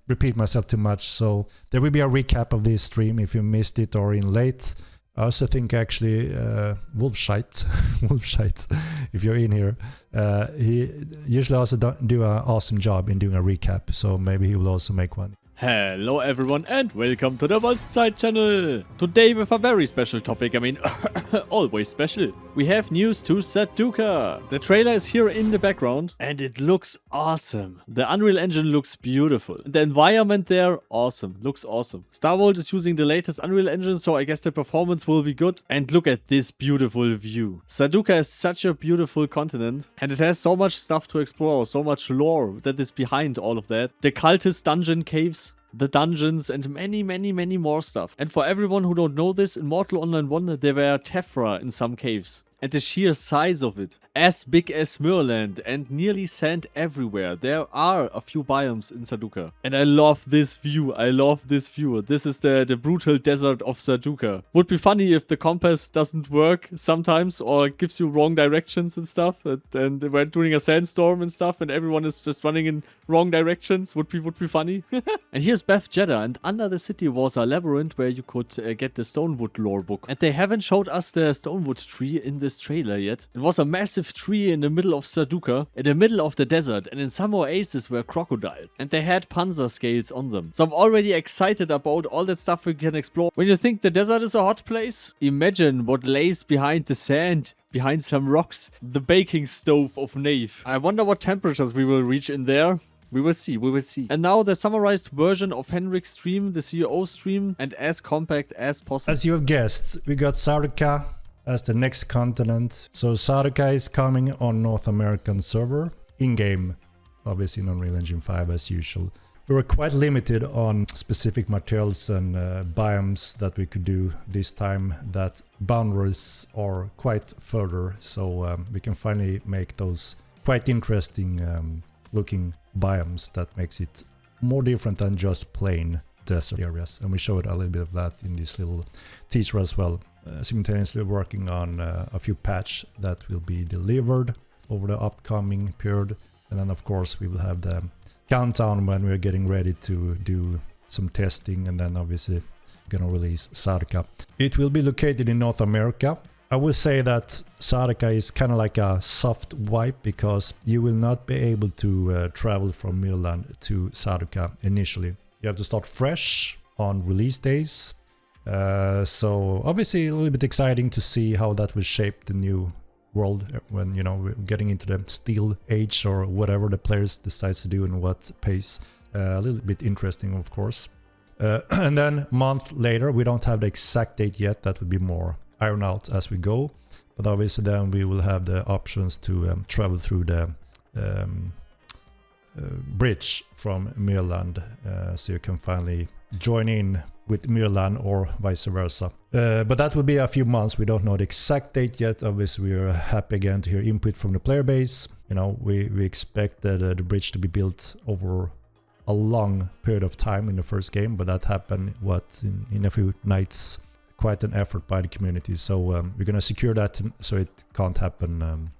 repeat myself too much. So there will be a recap of this stream if you missed it or in late. I also think actually Wolfszeit, Wolfszeit, if you're in here, he usually also do an awesome job in doing a recap. So maybe he will also make one. Hello everyone and welcome to the Wolfszeit channel! Today with a very special topic, I mean, always special. We have news to Sarduca. The trailer is here in the background and it looks awesome. The Unreal Engine looks beautiful. The environment there, awesome, looks awesome. Stonewood is using the latest Unreal Engine, so I guess the performance will be good. And look at this beautiful view. Sarduca is such a beautiful continent and it has so much stuff to explore, so much lore that is behind all of that. The cultist dungeon caves, the dungeons, and many more stuff. And for everyone who don't know this, in Mortal Online 1 there were tephra in some caves. And the sheer size of it, as big as Midland and nearly sand everywhere. There are a few biomes in Sarduca. And I love this view, I love this view. This is the brutal desert of Sarduca. Would be funny if the compass doesn't work sometimes or gives you wrong directions and stuff. And we're doing a sandstorm and stuff and everyone is just running in wrong directions. Would be funny. And here's Beth Jeddah, and under the city was a labyrinth where you could get the Stonewood lore book. And they haven't showed us the Stonewood tree in this trailer yet. It was a massive tree in the middle of Sarduca, in the middle of the desert, and in some oases were crocodiles. And they had panzer scales on them. So I'm already excited about all that stuff we can explore. When you think the desert is a hot place, imagine what lays behind the sand. Behind some rocks, the baking stove of Nave. I wonder what temperatures we will reach in there. We will see, we will see. And now the summarized version of Henrik's stream, the CEO stream, and as compact as possible. As you have guessed, we got Sarduca as the next continent. So Sarduca is coming on North American server, in-game, obviously in Unreal Engine 5 as usual. We were quite limited on specific materials and biomes that we could do this time. That boundaries are quite further, so we can finally make those quite interesting looking biomes that makes it more different than just plain desert areas. And we showed a little bit of that in this little teaser as well. Simultaneously working on a few patches that will be delivered over the upcoming period. And then of course we will have the countdown when we're getting ready to do some testing, and then obviously gonna release Sarduca. It will be located in North America. I will say that Sarduca is kind of like a soft wipe because you will not be able to travel from Midland to Sarduca initially. You have to start fresh on release days. So obviously a little bit exciting to see how that will shape the new world when, you know, we're getting into the steel age or whatever the players decides to do and what pace. A little bit interesting, of course. And then a month later, we don't have the exact date yet. That would be more iron out as we go. But obviously then we will have the options to travel through the bridge from Midland, so you can finally join in with Midland or vice versa. But that will be a few months. We don't know the exact date yet. Obviously we are happy again to hear input from the player base. You know, we expect the bridge to be built over a long period of time in the first game, but that happened in a few nights. Quite an effort by the community, so we're gonna secure that so it can't happen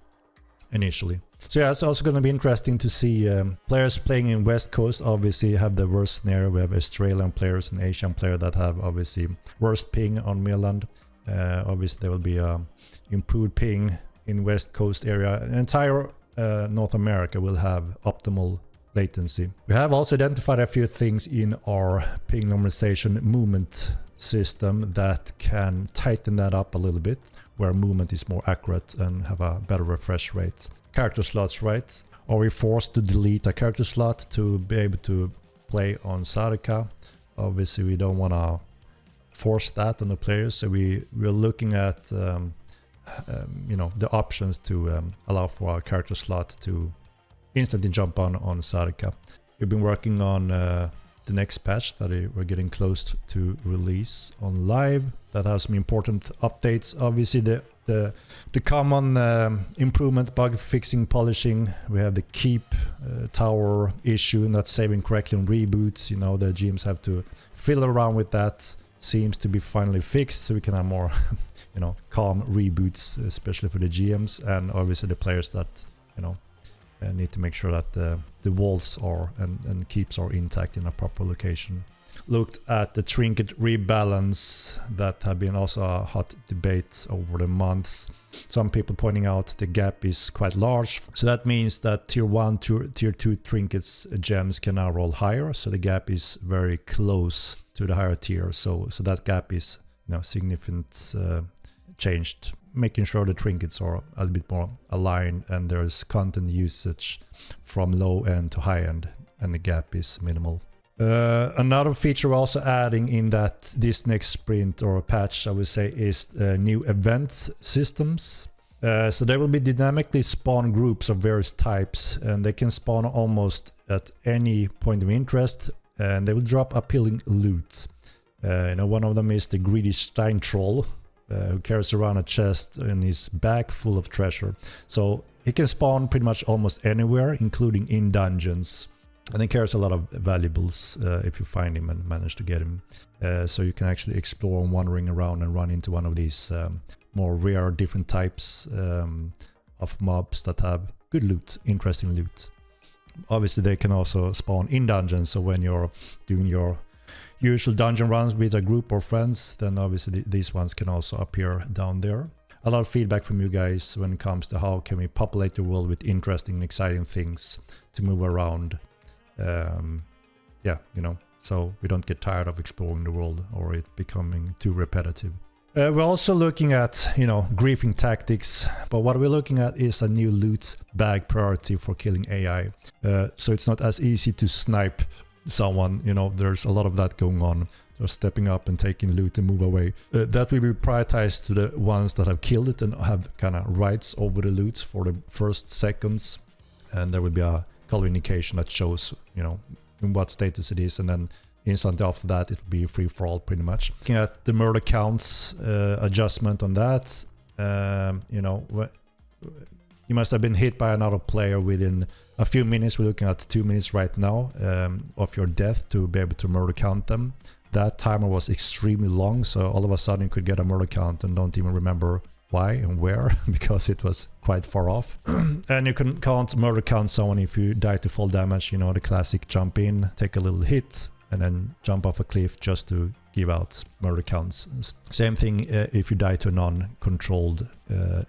initially. So yeah, it's also gonna be interesting to see players playing in West Coast obviously have the worst scenario. We have Australian players and Asian players that have obviously worst ping on Midland. Obviously there will be a improved ping in West Coast area. Entire North America will have optimal latency. We have also identified a few things in our ping normalization movement system that can tighten that up a little bit, where movement is more accurate and have a better refresh rate. Character slots, right? Are we forced to delete a character slot to be able to play on Sarduca? Obviously we don't want to force that on the players, so we're looking at you know, the options to allow for our character slot to instantly jump on Sarduca. We've been working on the next patch that we're getting close to release on live. That has some important updates. Obviously the common improvement, bug fixing, polishing. We have the keep tower issue, not saving correctly on reboots. You know, the GMs have to fiddle around with that. Seems to be finally fixed, so we can have more calm reboots, especially for the GMs and obviously the players that Need to make sure that the walls are and keeps are intact in a proper location. Looked at the trinket rebalance that have been also a hot debate over the months. Some people pointing out the gap is quite large, so that means that tier 1 to tier 2 trinkets gems can now roll higher, so the gap is very close to the higher tier, so that gap is, you know, significant changed, making sure the trinkets are a little bit more aligned and there's content usage from low end to high end and the gap is minimal. Another feature we're also adding in that this next sprint or patch, I would say, is new event systems. So there will be dynamically spawn groups of various types, and they can spawn almost at any point of interest, and they will drop appealing loot. You know, one of them is the greedy Stein Troll, who carries around a chest in his back full of treasure. So he can spawn pretty much almost anywhere, including in dungeons. And he carries a lot of valuables if you find him and manage to get him. So you can actually explore and wandering around and run into one of these more rare different types of mobs that have good loot, interesting loot. Obviously they can also spawn in dungeons, so when you're doing your usual dungeon runs with a group or friends, then obviously these ones can also appear down there. A lot of feedback from you guys when it comes to how can we populate the world with interesting and exciting things to move around. Yeah, you know, so we don't get tired of exploring the world or it becoming too repetitive. We're also looking at, you know, griefing tactics, but what we're looking at is a new loot bag priority for killing AI. So it's not as easy to snipe someone, you know, there's a lot of that going on. So stepping up and taking loot and move away. That will be prioritized to the ones that have killed it and have kind of rights over the loot for the first seconds. And there will be a color indication that shows, you know, in what status it is, and then instantly after that it will be free for all pretty much. Looking at the murder counts adjustment on that, you know, you must have been hit by another player within a few minutes. We're looking at 2 minutes right now of your death to be able to murder count them. That timer was extremely long, so all of a sudden you could get a murder count and don't even remember why and where, because it was quite far off. And you can't murder count someone if you die to fall damage, you know, the classic jump in, take a little hit, and then jump off a cliff just to give out murder counts. Same thing if you die to a non-controlled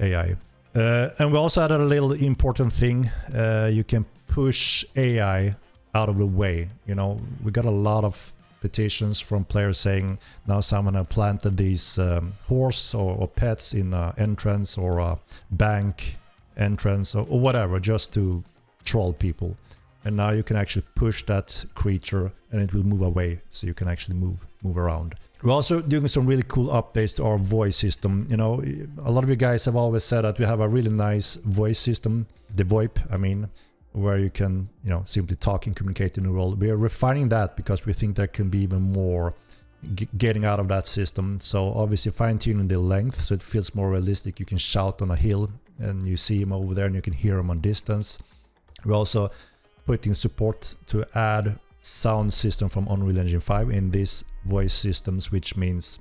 AI. And we also added a little important thing. You can push AI out of the way. You know, we got a lot of petitions from players saying now someone have planted these horse or pets in an entrance or a bank entrance or whatever, just to troll people. And now you can actually push that creature and it will move away, so you can actually move around. We're also doing some really cool updates to our voice system. You know, a lot of you guys have always said that we have a really nice voice system, the VoIP, I mean, where you can, you know, simply talk and communicate in the world. We are refining that because we think there can be even more getting out of that system. So obviously fine-tuning the length so it feels more realistic. You can shout on a hill and you see him over there and you can hear him on distance. We're also putting support to add sound system from Unreal Engine 5 in these voice systems, which means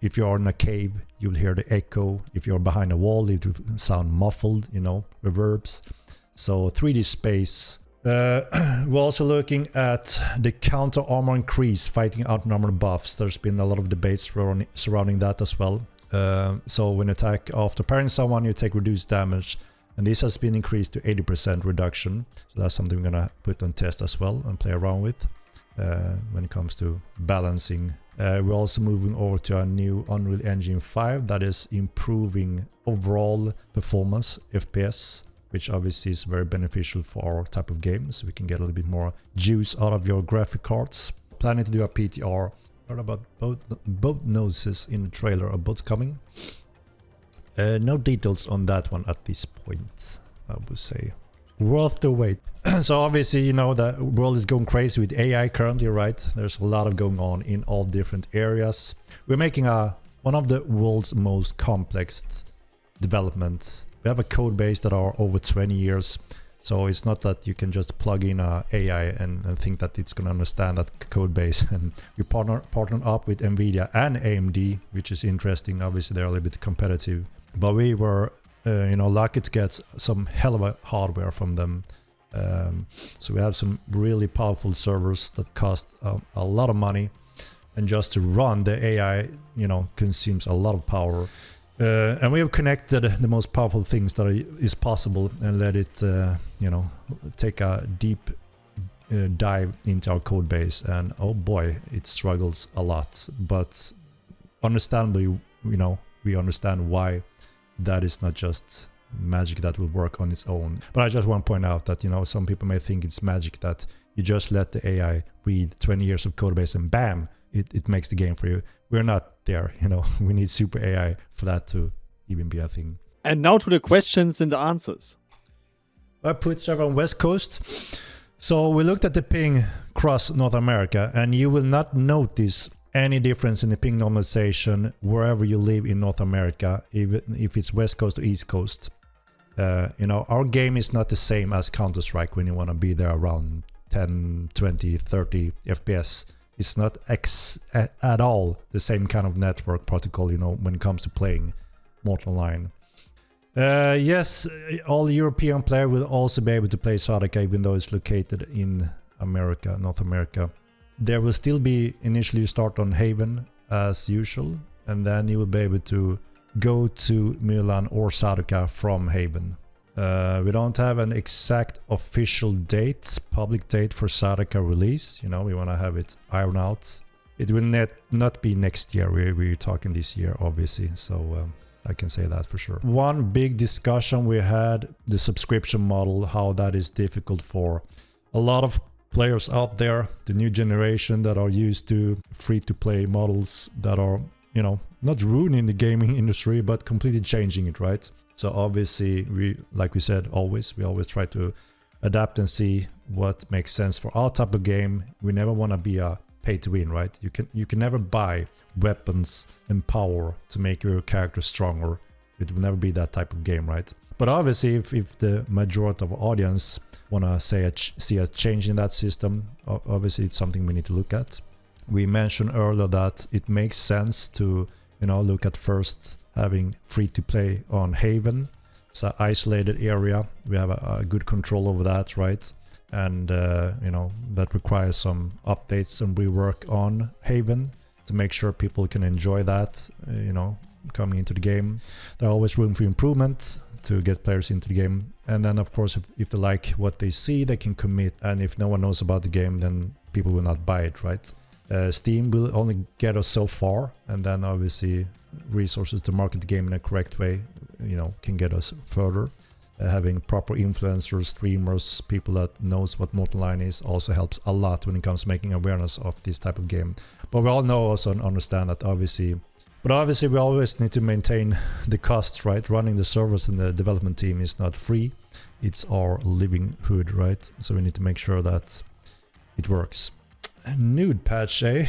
if you're in a cave, you'll hear the echo. If you're behind a wall, it will sound muffled, you know, reverbs. So 3D space. We're also looking at the counter armor increase, fighting outnumbered buffs. There's been a lot of debates surrounding that as well. So when attack after parrying someone, you take reduced damage. And this has been increased to 80% reduction. So that's something we're gonna put on test as well and play around with when it comes to balancing. We're also moving over to a new Unreal Engine 5 that is improving overall performance, FPS, which obviously is very beneficial for our type of games. So we can get a little bit more juice out of your graphic cards. Planning to do a PTR. Heard about both noses in the trailer, are both coming. No details on that one at this point, I would say. Worth the wait. So obviously, you know, the world is going crazy with AI currently, right? There's a lot of going on in all different areas. We're making one of the world's most complex developments. We have a code base that are over 20 years. So it's not that you can just plug in a AI and think that it's going to understand that code base. And we partner up with NVIDIA and AMD, which is interesting. Obviously, they're a little bit competitive. But we were, you know, lucky to get some hell of a hardware from them. So we have some really powerful servers that cost a lot of money, and just to run the AI, consumes a lot of power. And we have connected the most powerful things that is possible and let it, take a deep dive into our code base. And oh boy, it struggles a lot. But understandably, we understand why that is not just magic that will work on its own. But I just want to point out that, some people may think it's magic that you just let the AI read 20 years of code base and bam, it makes the game for you. We're not there, we need super AI for that to even be a thing. And now to the questions and the answers. I put server on West Coast. So we looked at the ping across North America, and you will not notice any difference in the ping normalization wherever you live in North America, even if it's West Coast or East Coast. Our game is not the same as Counter-Strike when you want to be there around 10, 20, 30 FPS. It's not at all the same kind of network protocol, when it comes to playing Mortal Online. Yes, all European players will also be able to play Sarduca, even though it's located in America, North America. There will still be initially start on Haven as usual, and then you will be able to go to Midland or Sarduca from Haven. We don't have an exact official date, public date for Sarduca release. We want to have it ironed out. It will not be next year. We're talking this year, obviously. So I can say that for sure. One big discussion we had, the subscription model, how that is difficult for a lot of players out there, the new generation that are used to free-to-play models that are, not ruining the gaming industry, but completely changing it, right? So obviously, we always try to adapt and see what makes sense for our type of game. We never want to be a pay-to-win, right? You can never buy weapons and power to make your character stronger. It will never be that type of game, right? But obviously, if the majority of audience want to see a change in that system, obviously it's something we need to look at. We mentioned earlier that it makes sense to, look at first having free-to-play on Haven. It's an isolated area. We have a good control over that, right? And, that requires some updates and rework on Haven to make sure people can enjoy that, coming into the game. There's always room for improvement to get players into the game. And then, of course, if they like what they see, they can commit. And if no one knows about the game, then people will not buy it, right? Steam will only get us so far. And then, obviously, resources to market the game in a correct way, can get us further. Having proper influencers, streamers, people that knows what Mortal Online is also helps a lot when it comes to making awareness of this type of game. But we all know also and understand that obviously we always need to maintain the costs, right? Running the servers and the development team is not free. It's our livelihood, right? So we need to make sure that it works. A nude patch, eh?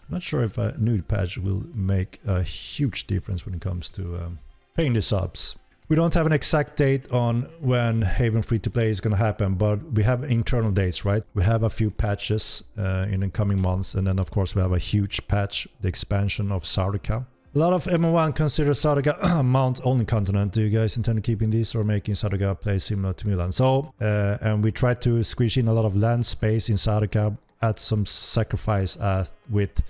Not sure if a nude patch will make a huge difference when it comes to paying the subs. We don't have an exact date on when Haven free-to-play is going to happen, but we have internal dates, right? We have a few patches in the coming months, and then of course we have a huge patch, the expansion of Sarduca. A lot of MO1 consider Sarduca a mount-only continent. Do you guys intend to keeping this or making Sarduca play similar to Midland? So, and we try to squeeze in a lot of land space in Sarduca at some sacrifice with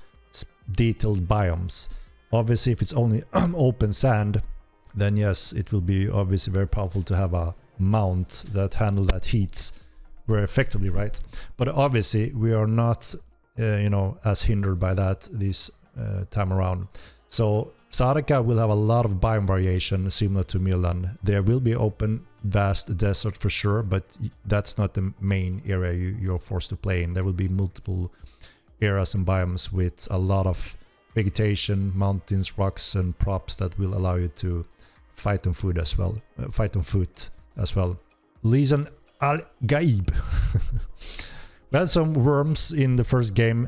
detailed biomes. Obviously, if it's only open sand, then yes, it will be obviously very powerful to have a mount that handle that heat very effectively, right? But obviously we are not, as hindered by that this time around. So Sarduca will have a lot of biome variation similar to Midland. There will be open, vast desert for sure, but that's not the main area you're forced to play in. There will be multiple areas and biomes with a lot of vegetation, mountains, rocks, and props that will allow you to fight on foot as well. Lisan al-Gaib. We had some worms in the first game,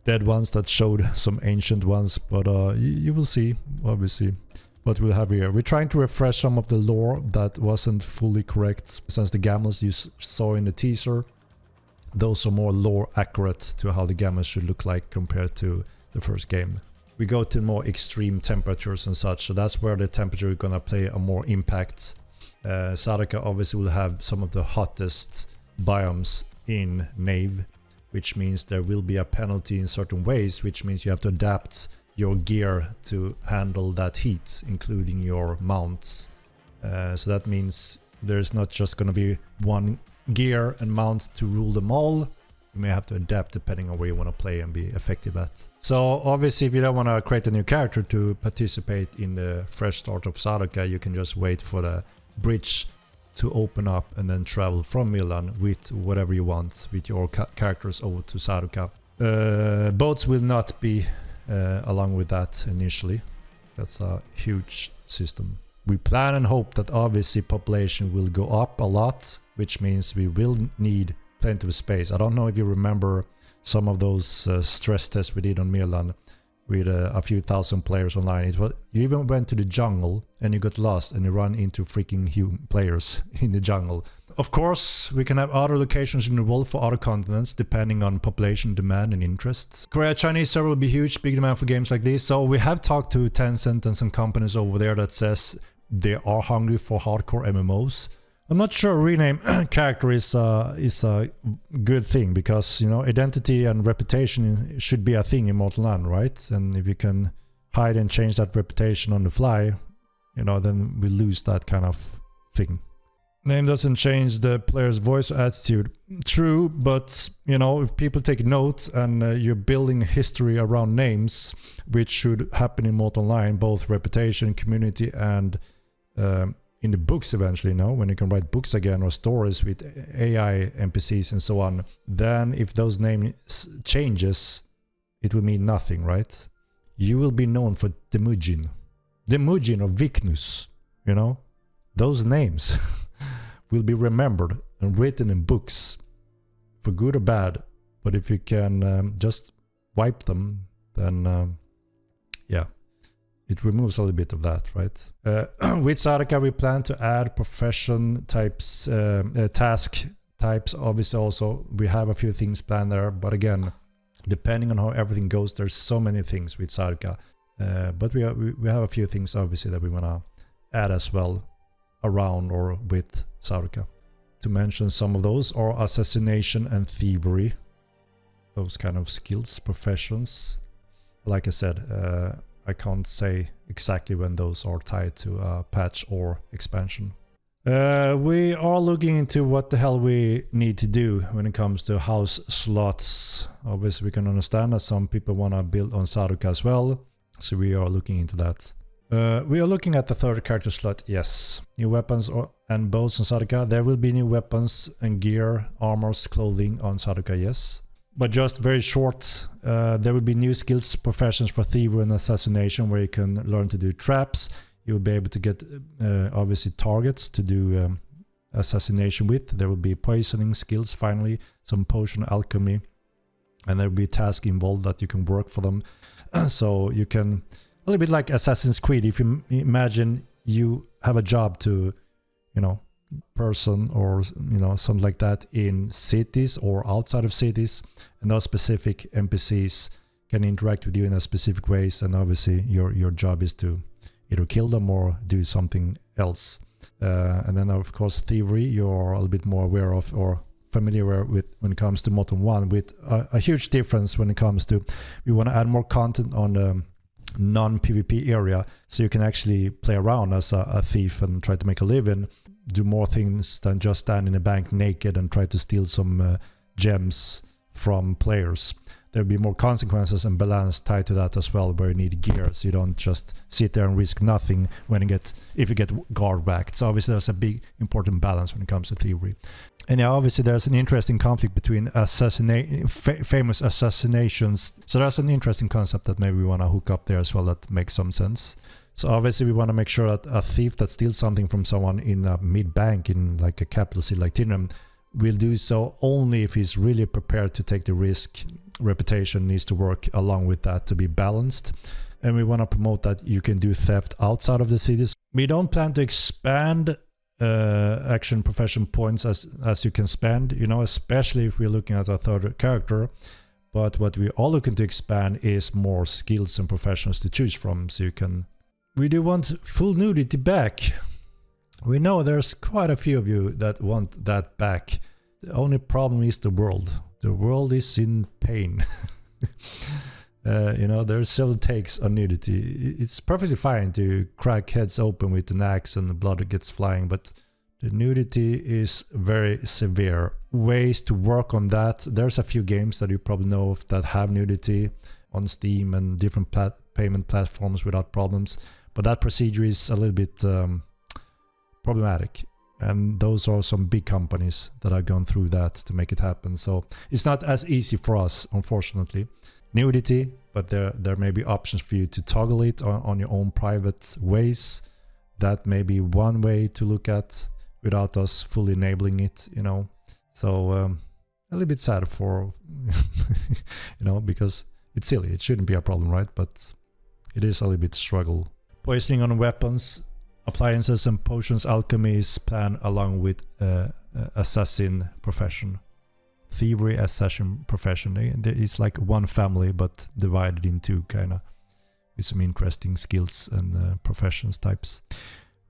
dead ones that showed some ancient ones, but you will see, obviously, what we'll have here. We're trying to refresh some of the lore that wasn't fully correct, since the gammas you saw in the teaser, those are more lore accurate to how the gammas should look like compared to the first game. We go to more extreme temperatures and such, so that's where the temperature is gonna play a more impact Sarduca obviously will have some of the hottest biomes in Nave, which means there will be a penalty in certain ways, which means you have to adapt your gear to handle that heat, including your mounts. So that means there's not just going to be one gear and mount to rule them all. You may have to adapt depending on where you want to play and be effective at. So obviously if you don't want to create a new character to participate in the fresh start of Sarduca, you can just wait for the bridge to open up and then travel from Milan with whatever you want with your characters over to Sarduca. Boats will not be along with that initially. That's a huge system. We plan and hope that obviously population will go up a lot, which means we will need plenty of space. I don't know if you remember some of those stress tests we did on Milan with a few thousand players online. It was, you even went to the jungle and you got lost and you run into freaking human players in the jungle. Of course, we can have other locations in the world for other continents depending on population demand and interest. Korea Chinese server will be huge, big demand for games like this. So we have talked to Tencent and some companies over there that says they are hungry for hardcore MMOs. I'm not sure rename character is a good thing, because you know identity and reputation should be a thing in Mortal Land, right? And if you can hide and change that reputation on the fly, you know, then we lose that kind of thing. Name doesn't change the player's voice or attitude. True, but you know, if people take notes and you're building history around names, which should happen in Mortal Land, both reputation, community, and in the books eventually, you know, when you can write books again or stories with AI NPCs and so on, then if those names changes, it will mean nothing, right? You will be known for Temujin or Vicnus, you know, those names will be remembered and written in books for good or bad. But if you can just wipe them, then yeah, it removes a little bit of that, right? With Sarduca, we plan to add profession types, task types. Obviously, also we have a few things planned there, but again, depending on how everything goes, there's so many things with Sarduca. But we have a few things obviously that we want to add as well around or with Sarduca. To mention some of those are Assassination and Thievery, those kind of skills, professions. Like I said, I can't say exactly when those are tied to a patch or expansion. We are looking into what the hell we need to do when it comes to house slots. Obviously we can understand that some people want to build on Sarduca as well, so we are looking into that. We are looking at the third character slot, yes. New weapons and bows on Sarduca. There will be new weapons and gear, armors, clothing on Sarduca, yes. But just very short, there will be new skills, professions for Thievery and Assassination, where you can learn to do traps. You'll be able to get, obviously, targets to do assassination with. There will be poisoning skills, finally, some potion alchemy. And there will be tasks involved that you can work for them. So you can, a little bit like Assassin's Creed, if you imagine you have a job to, you know, person or you know something like that in cities or outside of cities, and those specific NPCs can interact with you in a specific ways, and obviously your job is to either kill them or do something else. And then of course Thievery, you're a little bit more aware of or familiar with when it comes to Mortal 1, with a huge difference when it comes to we want to add more content on the non-PvP area, so you can actually play around as a thief and try to make a living, do more things than just stand in a bank naked and try to steal some gems from players. There'll be more consequences and balance tied to that as well, where you need gear, so you don't just sit there and risk nothing when you if you get guard backed. So obviously there's a big important balance when it comes to Thievery. And yeah, obviously there's an interesting conflict between famous assassinations. So that's an interesting concept that maybe we want to hook up there as well, that makes some sense. So obviously we want to make sure that a thief that steals something from someone in a mid-bank in like a capital city like Tinham will do so only if he's really prepared to take the risk. Reputation needs to work along with that to be balanced. And we want to promote that you can do theft outside of the cities. We don't plan to expand action profession points as you can spend, you know, especially if we're looking at a third character. But what we are looking to expand is more skills and professions to choose from, so you can... We do want full nudity back. We know there's quite a few of you that want that back. The only problem is the world. The world is in pain. You know, there's several takes on Nudity. It's perfectly fine to crack heads open with an axe and the blood gets flying, but the Nudity is very severe. Ways to work on that. There's a few games that you probably know of that have Nudity on Steam and different payment platforms without problems, but that procedure is a little bit problematic. And those are some big companies that have gone through that to make it happen. So it's not as easy for us, unfortunately. Nudity, but there may be options for you to toggle it on your own private ways. That may be one way to look at without us fully enabling it, you know. So a little bit sad for, you know, because it's silly. It shouldn't be a problem, right? But it is a little bit struggle. Poisoning on weapons, appliances and potions, alchemy is planned along with assassin profession. Thievery, assassin profession. It's like one family but divided into kind of with some interesting skills and professions types.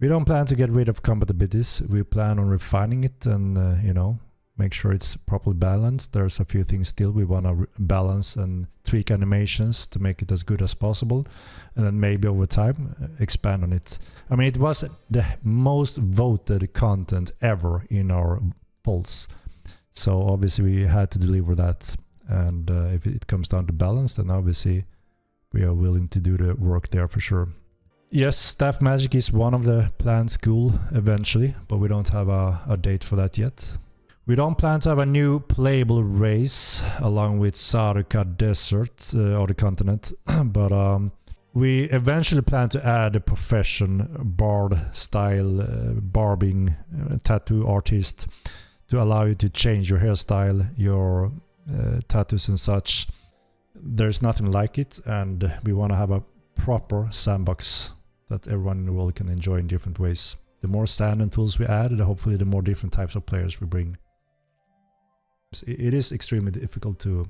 We don't plan to get rid of compatibilities. We plan on refining it and you know, make sure it's properly balanced. There's a few things still we want to balance and tweak animations to make it as good as possible, and then maybe over time expand on it. I mean, it was the most voted content ever in our polls, so obviously we had to deliver that, and if it comes down to balance, then obviously we are willing to do the work there for sure. Yes, staff magic is one of the planned school eventually, but we don't have a date for that yet. We don't plan to have a new playable race along with Sarduca Desert or the continent, but we eventually plan to add a profession, bard style, barbing, tattoo artist, to allow you to change your hairstyle, your tattoos and such. There's nothing like it, and we want to have a proper sandbox that everyone in the world can enjoy in different ways. The more sand and tools we add, hopefully the more different types of players we bring. It is extremely difficult to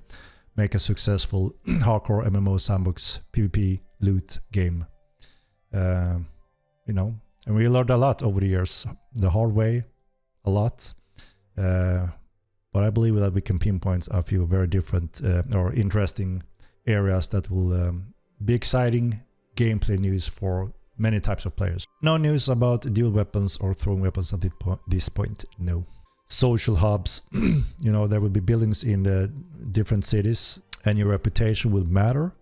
make a successful hardcore MMO sandbox PvP loot game. You know, and we learned a lot over the years, the hard way, a lot. But I believe that we can pinpoint a few very different or interesting areas that will be exciting gameplay news for many types of players. No news about dual weapons or throwing weapons at this point, no. Social hubs, you know, there will be buildings in the different cities and your reputation will matter.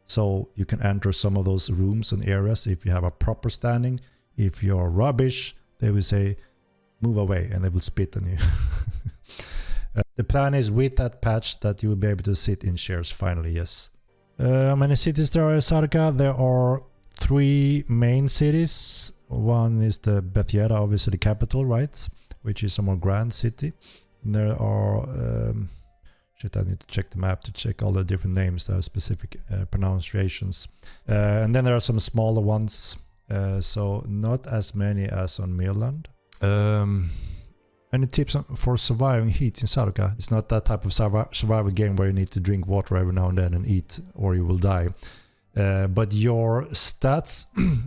So you can enter some of those rooms and areas if you have a proper standing. If you're rubbish, they will say, move away, and they will spit on you. The plan is with that patch that you will be able to sit in chairs finally, yes. How many cities there are in Sarduca? There are 3 main cities. One is the Bethesda, obviously the capital, right? Which is a more grand city. And there are... shit, I need to check the map to check all the different names. There are specific pronunciations. And then there are some smaller ones. So not as many as on Midland. Any tips for surviving heat in Sarduca? It's not that type of survival game where you need to drink water every now and then and eat or you will die. But your stats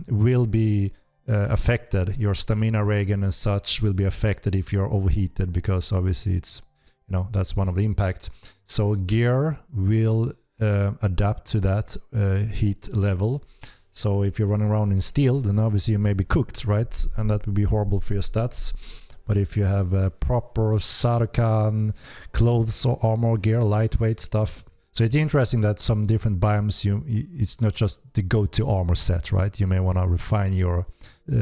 will be affected. Your stamina regen and such will be affected if you're overheated, because obviously it's, you know, that's one of the impacts. So gear will adapt to that heat level. So if you're running around in steel, then obviously you may be cooked, right? And that would be horrible for your stats. But if you have proper Sarducan clothes or armor gear, lightweight stuff. So it's interesting that some different biomes, it's not just the go-to armor set, right? You may want to refine your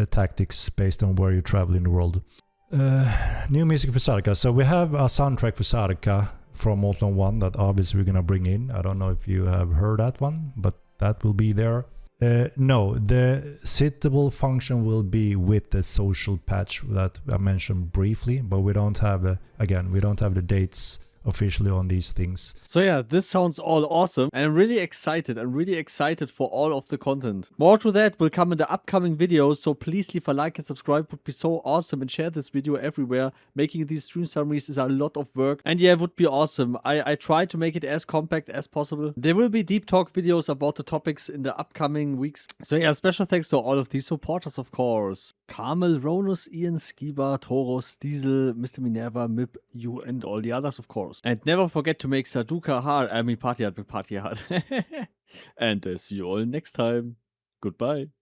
tactics based on where you travel in the world. New music for Sarduca. So we have a soundtrack for Sarduca from Molten 1 that obviously we're going to bring in. I don't know if you have heard that one, but that will be there. No, the sittable function will be with the social patch that I mentioned briefly, but we don't have we don't have the dates officially on these things. So yeah, this sounds all awesome, and I'm really excited. I'm really excited for all of the content. More to that will come in the upcoming videos, so please leave a like and subscribe, would be so awesome, and share this video everywhere. Making these stream summaries is a lot of work, and yeah, it would be awesome. I try to make it as compact as possible. There will be deep talk videos about the topics in the upcoming weeks. So yeah, special thanks to all of these supporters, of course. Carmel, Ronus, Ian, Skiba, Taurus, Diesel, Mr. Minerva, Mip, you, and all the others, of course. And never forget to make Sarduca hard. I mean, party hard with party hard. And see you all next time. Goodbye.